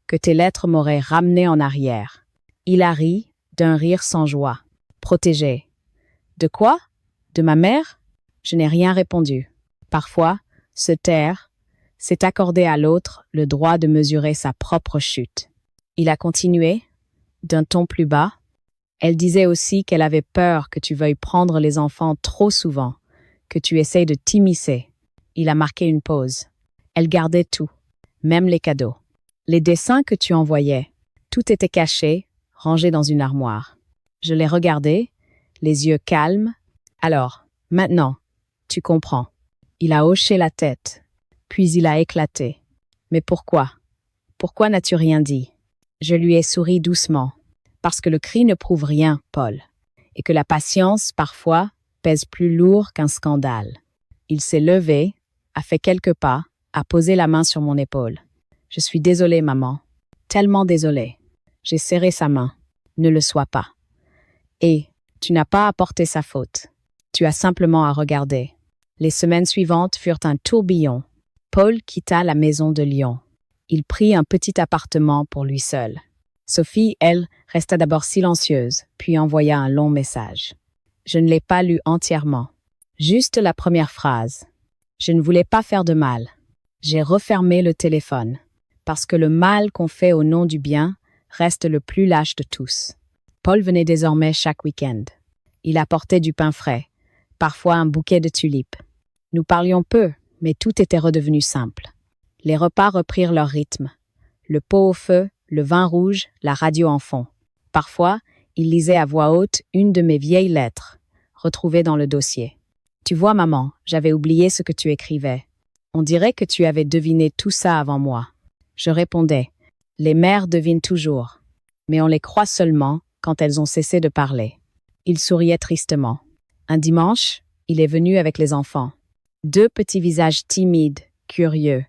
que tes lettres m'auraient ramené en arrière. » Il a ri, d'un rire sans joie. « Protéger. De quoi? De ma mère ?» Je n'ai rien répondu. Parfois, se taire, c'est accorder à l'autre le droit de mesurer sa propre chute. Il a continué, d'un ton plus bas. Elle disait aussi qu'elle avait peur que tu veuilles prendre les enfants trop souvent, que tu essayes de t'immiscer. Il a marqué une pause. Elle gardait tout, même les cadeaux. Les dessins que tu envoyais, tout était caché, rangé dans une armoire. Je l'ai regardé, les yeux calmes. Alors, maintenant, tu comprends. Il a hoché la tête, puis il a éclaté. Mais pourquoi? Pourquoi n'as-tu rien dit? Je lui ai souri doucement. Parce que le cri ne prouve rien, Paul, et que la patience, parfois, pèse plus lourd qu'un scandale. Il s'est levé, a fait quelques pas, a posé la main sur mon épaule. « Je suis désolée, maman. Tellement désolée. » J'ai serré sa main. « Ne le sois pas. » Et tu n'as pas à porter sa faute. Tu as simplement à regarder. Les semaines suivantes furent un tourbillon. Paul quitta la maison de Lyon. Il prit un petit appartement pour lui seul. Sophie, elle, resta d'abord silencieuse, puis envoya un long message. Je ne l'ai pas lu entièrement. Juste la première phrase. Je ne voulais pas faire de mal. J'ai refermé le téléphone, parce que le mal qu'on fait au nom du bien reste le plus lâche de tous. Paul venait désormais chaque week-end. Il apportait du pain frais, parfois un bouquet de tulipes. Nous parlions peu, mais tout était redevenu simple. Les repas reprirent leur rythme. Le pot au feu, le vin rouge, la radio en fond. Parfois, il lisait à voix haute une de mes vieilles lettres, retrouvées dans le dossier. « Tu vois, maman, j'avais oublié ce que tu écrivais. On dirait que tu avais deviné tout ça avant moi. » Je répondais, « Les mères devinent toujours, mais on les croit seulement quand elles ont cessé de parler. » Il souriait tristement. Un dimanche, il est venu avec les enfants. 2 petits visages timides, curieux.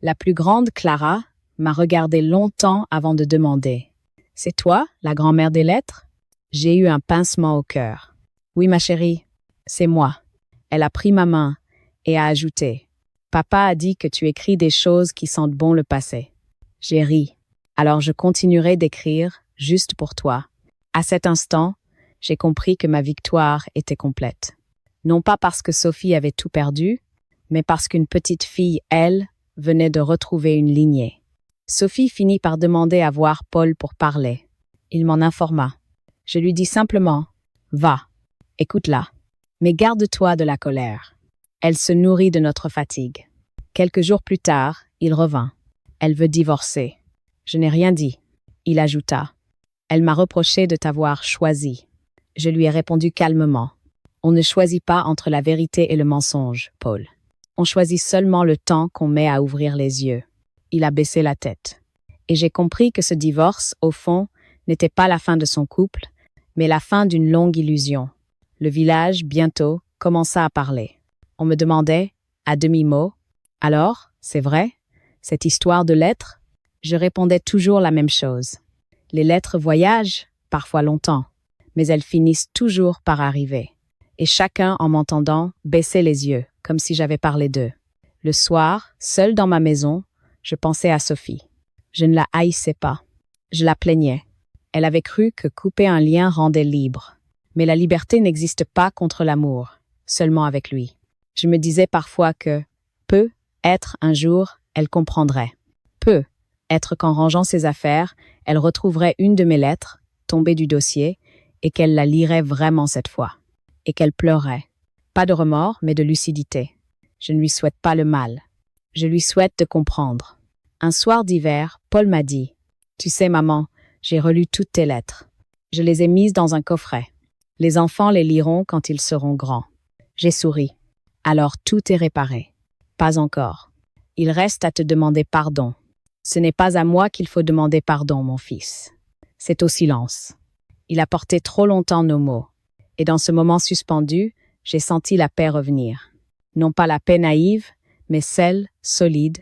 La plus grande, Clara, m'a regardé longtemps avant de demander. « C'est toi, la grand-mère des lettres ?» J'ai eu un pincement au cœur. « Oui, ma chérie, c'est moi. » Elle a pris ma main et a ajouté. « Papa a dit que tu écris des choses qui sentent bon le passé. » J'ai ri. « Alors je continuerai d'écrire, juste pour toi. » À cet instant, j'ai compris que ma victoire était complète. Non pas parce que Sophie avait tout perdu, mais parce qu'une petite fille, elle, venait de retrouver une lignée. Sophie finit par demander à voir Paul pour parler. Il m'en informa. Je lui dis simplement « Va, écoute-la ». Mais garde-toi de la colère. Elle se nourrit de notre fatigue. Quelques jours plus tard, il revint. Elle veut divorcer. Je n'ai rien dit. Il ajouta. Elle m'a reproché de t'avoir choisi. Je lui ai répondu calmement. On ne choisit pas entre la vérité et le mensonge, Paul. On choisit seulement le temps qu'on met à ouvrir les yeux. Il a baissé la tête. Et j'ai compris que ce divorce, au fond, n'était pas la fin de son couple, mais la fin d'une longue illusion. Le village, bientôt, commença à parler. On me demandait, à demi-mot, « Alors, c'est vrai, cette histoire de lettres ?» Je répondais toujours la même chose. Les lettres voyagent, parfois longtemps, mais elles finissent toujours par arriver. Et chacun, en m'entendant, baissait les yeux, comme si j'avais parlé d'eux. Le soir, seul dans ma maison, je pensais à Sophie. Je ne la haïssais pas. Je la plaignais. Elle avait cru que couper un lien rendait libre. Mais la liberté n'existe pas contre l'amour, seulement avec lui. Je me disais parfois que, peut-être un jour, elle comprendrait. Peut-être qu'en rangeant ses affaires, elle retrouverait une de mes lettres, tombée du dossier, et qu'elle la lirait vraiment cette fois. Et qu'elle pleurait. Pas de remords, mais de lucidité. Je ne lui souhaite pas le mal. Je lui souhaite de comprendre. Un soir d'hiver, Paul m'a dit « Tu sais, maman, j'ai relu toutes tes lettres. Je les ai mises dans un coffret. Les enfants les liront quand ils seront grands. » J'ai souri. Alors tout est réparé. Pas encore. Il reste à te demander pardon. Ce n'est pas à moi qu'il faut demander pardon, mon fils. C'est au silence. Il a porté trop longtemps nos mots. Et dans ce moment suspendu, j'ai senti la paix revenir. Non pas la paix naïve, mais celle, solide,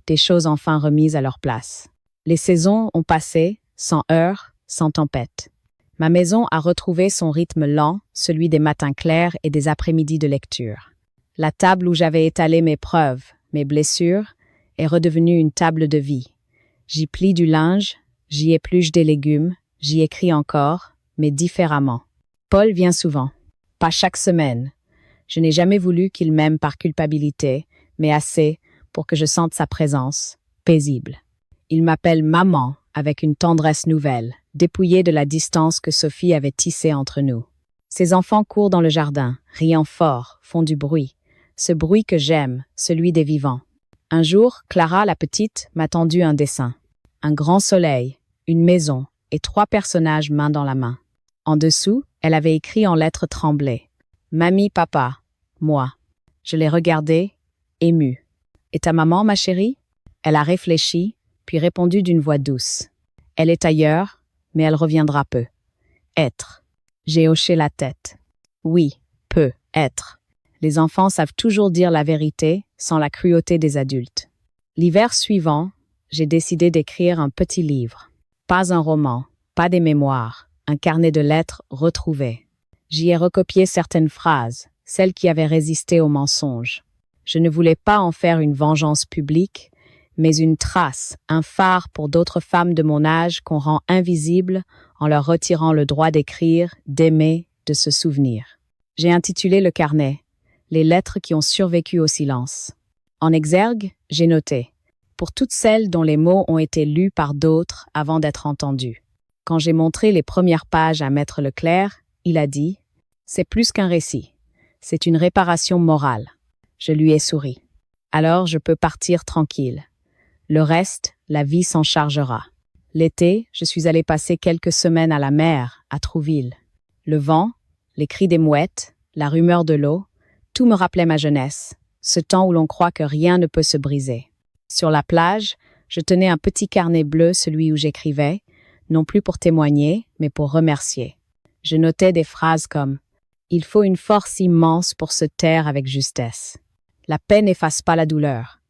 des choses enfin remises à leur place. Les saisons ont passé, sans heurts, sans tempête. Ma maison a retrouvé son rythme lent, celui des matins clairs et des après-midi de lecture. La table où j'avais étalé mes preuves, mes blessures, est redevenue une table de vie. J'y plie du linge, j'y épluche des légumes, j'y écris encore, mais différemment. Paul vient souvent. Pas chaque semaine. Je n'ai jamais voulu qu'il m'aime par culpabilité, mais assez pour que je sente sa présence, paisible. Il m'appelle maman avec une tendresse nouvelle, dépouillée de la distance que Sophie avait tissée entre nous. Ses enfants courent dans le jardin, riant fort, font du bruit. Ce bruit que j'aime, celui des vivants. Un jour, Clara, la petite, m'a tendu un dessin. Un grand soleil, une maison et 3 personnages main dans la main. En dessous, elle avait écrit en lettres tremblées. Mamie, papa, moi. Je l'ai regardée, émue. Et ta maman, ma chérie? Elle a réfléchi, puis répondu d'une voix douce. Elle est ailleurs, mais elle reviendra peu. Être. J'ai hoché la tête. Oui, peut être. Les enfants savent toujours dire la vérité sans la cruauté des adultes. L'hiver suivant, j'ai décidé d'écrire un petit livre. Pas un roman, pas des mémoires, un carnet de lettres retrouvé. J'y ai recopié certaines phrases, celles qui avaient résisté au mensonge. Je ne voulais pas en faire une vengeance publique, mais une trace, un phare pour d'autres femmes de mon âge qu'on rend invisibles en leur retirant le droit d'écrire, d'aimer, de se souvenir. J'ai intitulé le carnet « Les lettres qui ont survécu au silence ». En exergue, j'ai noté « Pour toutes celles dont les mots ont été lus par d'autres avant d'être entendus ». Quand j'ai montré les premières pages à Maître Leclerc, il a dit « C'est plus qu'un récit, c'est une réparation morale ». Je lui ai souri. Alors je peux partir tranquille. Le reste, la vie s'en chargera. L'été, je suis allée passer quelques semaines à la mer, à Trouville. Le vent, les cris des mouettes, la rumeur de l'eau, tout me rappelait ma jeunesse, ce temps où l'on croit que rien ne peut se briser. Sur la plage, je tenais un petit carnet bleu, celui où j'écrivais, non plus pour témoigner, mais pour remercier. Je notais des phrases comme « Il faut une force immense pour se taire avec justesse ». La paix n'efface pas la douleur.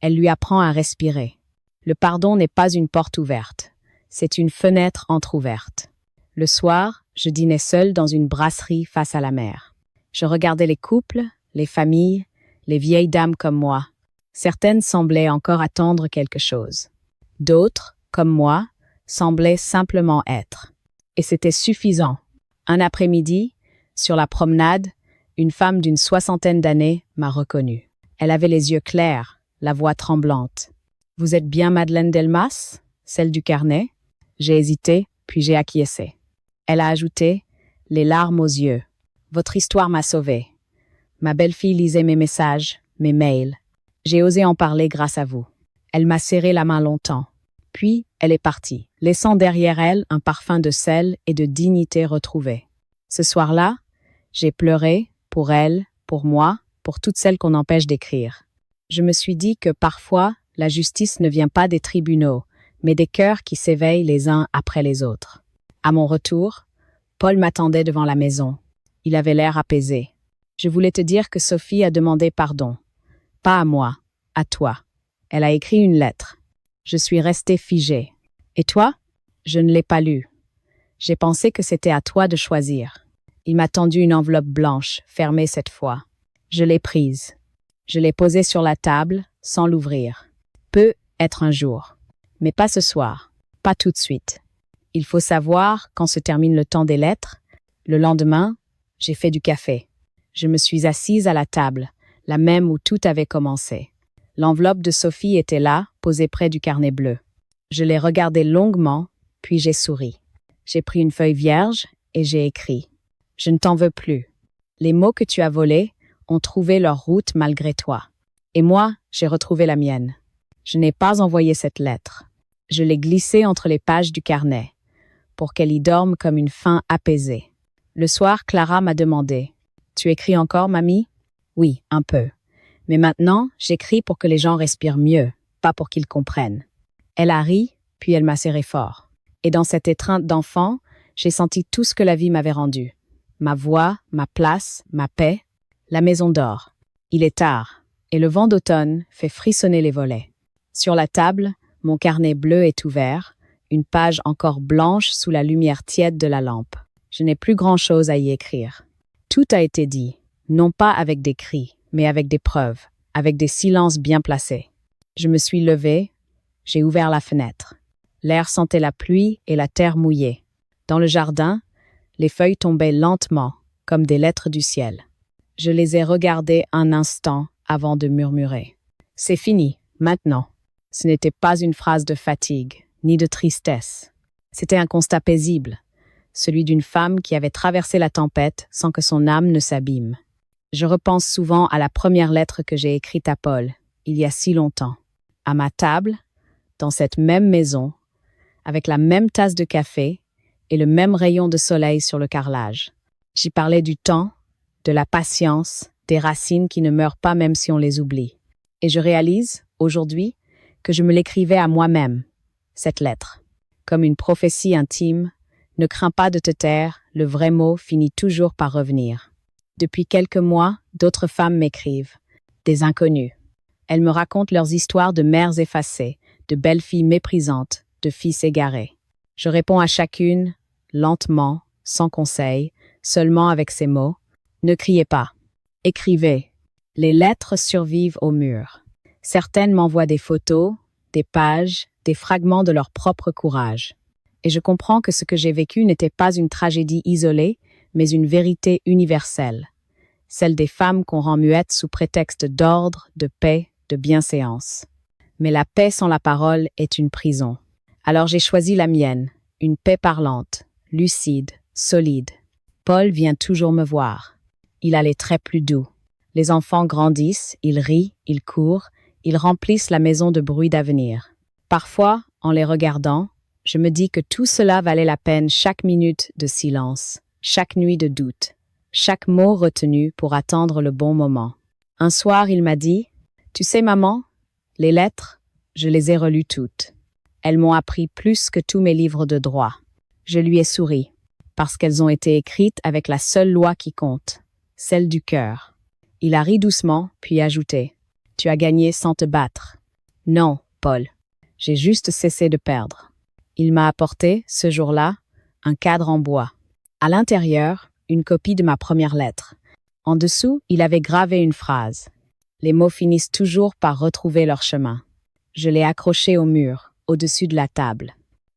Elle lui apprend à respirer. Le pardon n'est pas une porte ouverte, c'est une fenêtre entr'ouverte. Le soir, je dînais seule dans une brasserie face à la mer. Je regardais les couples, les familles, les vieilles dames comme moi. Certaines semblaient encore attendre quelque chose. D'autres, comme moi, semblaient simplement être. Et c'était suffisant. Un après-midi, sur la promenade, une femme d'une 60aine d'années m'a reconnue. Elle avait les yeux clairs, la voix tremblante. « Vous êtes bien Madeleine Delmas, celle du carnet ?» J'ai hésité, puis j'ai acquiescé. Elle a ajouté « Les larmes aux yeux ». Votre histoire m'a sauvée. Ma belle-fille lisait mes messages, mes mails. J'ai osé en parler grâce à vous. Elle m'a serré la main longtemps. Puis, elle est partie, laissant derrière elle un parfum de sel et de dignité retrouvée. Ce soir-là, j'ai pleuré pour elle, pour moi, pour toutes celles qu'on empêche d'écrire. Je me suis dit que parfois, la justice ne vient pas des tribunaux, mais des cœurs qui s'éveillent les uns après les autres. À mon retour, Paul m'attendait devant la maison. Il avait l'air apaisé. Je voulais te dire que Sophie a demandé pardon. Pas à moi, à toi. Elle a écrit une lettre. Je suis restée figée. Et toi? Je ne l'ai pas lue. J'ai pensé que c'était à toi de choisir. Il m'a tendu une enveloppe blanche, fermée cette fois. Je l'ai prise. Je l'ai posée sur la table, sans l'ouvrir. Peut être un jour. Mais pas ce soir. Pas tout de suite. Il faut savoir quand se termine le temps des lettres. Le lendemain, j'ai fait du café. Je me suis assise à la table, la même où tout avait commencé. L'enveloppe de Sophie était là, posée près du carnet bleu. Je l'ai regardée longuement, puis j'ai souri. J'ai pris une feuille vierge et j'ai écrit. Je ne t'en veux plus. Les mots que tu as volés ont trouvé leur route malgré toi. Et moi, j'ai retrouvé la mienne. Je n'ai pas envoyé cette lettre. Je l'ai glissée entre les pages du carnet, pour qu'elle y dorme comme une faim apaisée. Le soir, Clara m'a demandé « Tu écris encore, mamie ?» « Oui, un peu. Mais maintenant, j'écris pour que les gens respirent mieux, pas pour qu'ils comprennent. » Elle a ri, puis elle m'a serré fort. Et dans cette étreinte d'enfant, j'ai senti tout ce que la vie m'avait rendu. Ma voix, ma place, ma paix. La maison dort. Il est tard, et le vent d'automne fait frissonner les volets. Sur la table, mon carnet bleu est ouvert, une page encore blanche sous la lumière tiède de la lampe. Je n'ai plus grand-chose à y écrire. Tout a été dit, non pas avec des cris, mais avec des preuves, avec des silences bien placés. Je me suis levée, j'ai ouvert la fenêtre. L'air sentait la pluie et la terre mouillée. Dans le jardin, les feuilles tombaient lentement, comme des lettres du ciel. Je les ai regardées un instant avant de murmurer. « C'est fini, maintenant. » Ce n'était pas une phrase de fatigue, ni de tristesse. C'était un constat paisible, celui d'une femme qui avait traversé la tempête sans que son âme ne s'abîme. Je repense souvent à la première lettre que j'ai écrite à Paul, il y a si longtemps. À ma table, dans cette même maison, avec la même tasse de café et le même rayon de soleil sur le carrelage. J'y parlais du temps, de la patience, des racines qui ne meurent pas même si on les oublie. Et je réalise, aujourd'hui, que je me l'écrivais à moi-même, cette lettre. Comme une prophétie intime, ne crains pas de te taire, le vrai mot finit toujours par revenir. Depuis quelques mois, d'autres femmes m'écrivent, des inconnus. Elles me racontent leurs histoires de mères effacées, de belles filles méprisantes, de fils égarés. Je réponds à chacune, lentement, sans conseil, seulement avec ces mots. Ne criez pas. Écrivez. Les lettres survivent au mur. Certaines m'envoient des photos, des pages, des fragments de leur propre courage. Et je comprends que ce que j'ai vécu n'était pas une tragédie isolée, mais une vérité universelle. Celle des femmes qu'on rend muettes sous prétexte d'ordre, de paix, de bienséance. Mais la paix sans la parole est une prison. Alors j'ai choisi la mienne, une paix parlante, lucide, solide. Paul vient toujours me voir. Il a les traits plus doux. Les enfants grandissent, ils rient, ils courent, ils remplissent la maison de bruit d'avenir. Parfois, en les regardant, je me dis que tout cela valait la peine chaque minute de silence, chaque nuit de doute, chaque mot retenu pour attendre le bon moment. Un soir, il m'a dit « Tu sais, maman, les lettres, je les ai relues toutes. Elles m'ont appris plus que tous mes livres de droit. » Je lui ai souri, parce qu'elles ont été écrites avec la seule loi qui compte, celle du cœur. Il a ri doucement, puis ajouté « Tu as gagné sans te battre. » Non, Paul, j'ai juste cessé de perdre. Il m'a apporté, ce jour-là, un cadre en bois. À l'intérieur, une copie de ma première lettre. En dessous, il avait gravé une phrase. Les mots finissent toujours par retrouver leur chemin. Je l'ai accroché au mur, au-dessus de la table.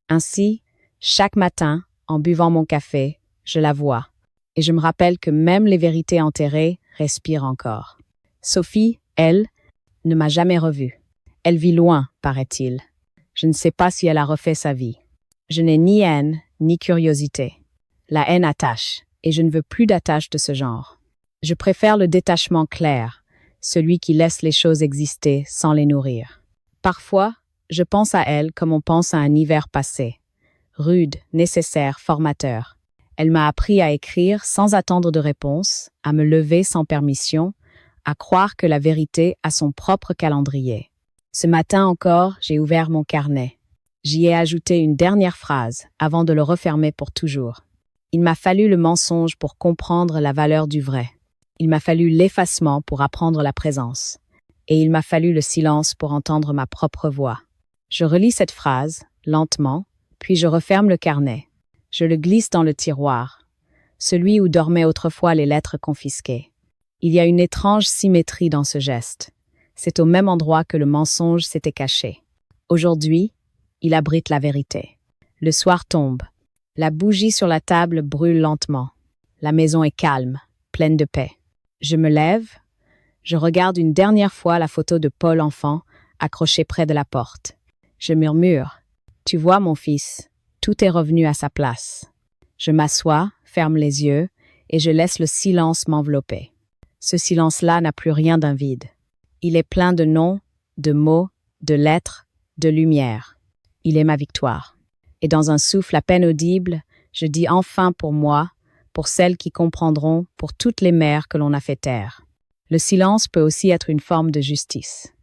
Ainsi, chaque matin, en buvant mon café, je la vois. Et je me rappelle que même les vérités enterrées respirent encore. Sophie, elle, ne m'a jamais revue. Elle vit loin, paraît-il. Je ne sais pas si elle a refait sa vie. Je n'ai ni haine, ni curiosité. La haine attache, et je ne veux plus d'attache de ce genre. Je préfère le détachement clair, celui qui laisse les choses exister sans les nourrir. Parfois, je pense à elle comme on pense à un hiver passé. Rude, nécessaire, formateur. Elle m'a appris à écrire sans attendre de réponse, à me lever sans permission, à croire que la vérité a son propre calendrier. Ce matin encore, j'ai ouvert mon carnet. J'y ai ajouté une dernière phrase avant de le refermer pour toujours. Il m'a fallu le mensonge pour comprendre la valeur du vrai. Il m'a fallu l'effacement pour apprendre la présence. Et il m'a fallu le silence pour entendre ma propre voix. Je relis cette phrase, lentement, puis je referme le carnet. Je le glisse dans le tiroir, celui où dormaient autrefois les lettres confisquées. Il y a une étrange symétrie dans ce geste. C'est au même endroit que le mensonge s'était caché. Aujourd'hui, il abrite la vérité. Le soir tombe. La bougie sur la table brûle lentement. La maison est calme, pleine de paix. Je me lève. Je regarde une dernière fois la photo de Paul enfant accrochée près de la porte. Je murmure. « Tu vois, mon fils, tout est revenu à sa place. » Je m'assois, ferme les yeux et je laisse le silence m'envelopper. Ce silence-là n'a plus rien d'un vide. Il est plein de noms, de mots, de lettres, de lumière. Il est ma victoire. Et dans un souffle à peine audible, je dis enfin pour moi, pour celles qui comprendront, pour toutes les mères que l'on a fait taire. Le silence peut aussi être une forme de justice.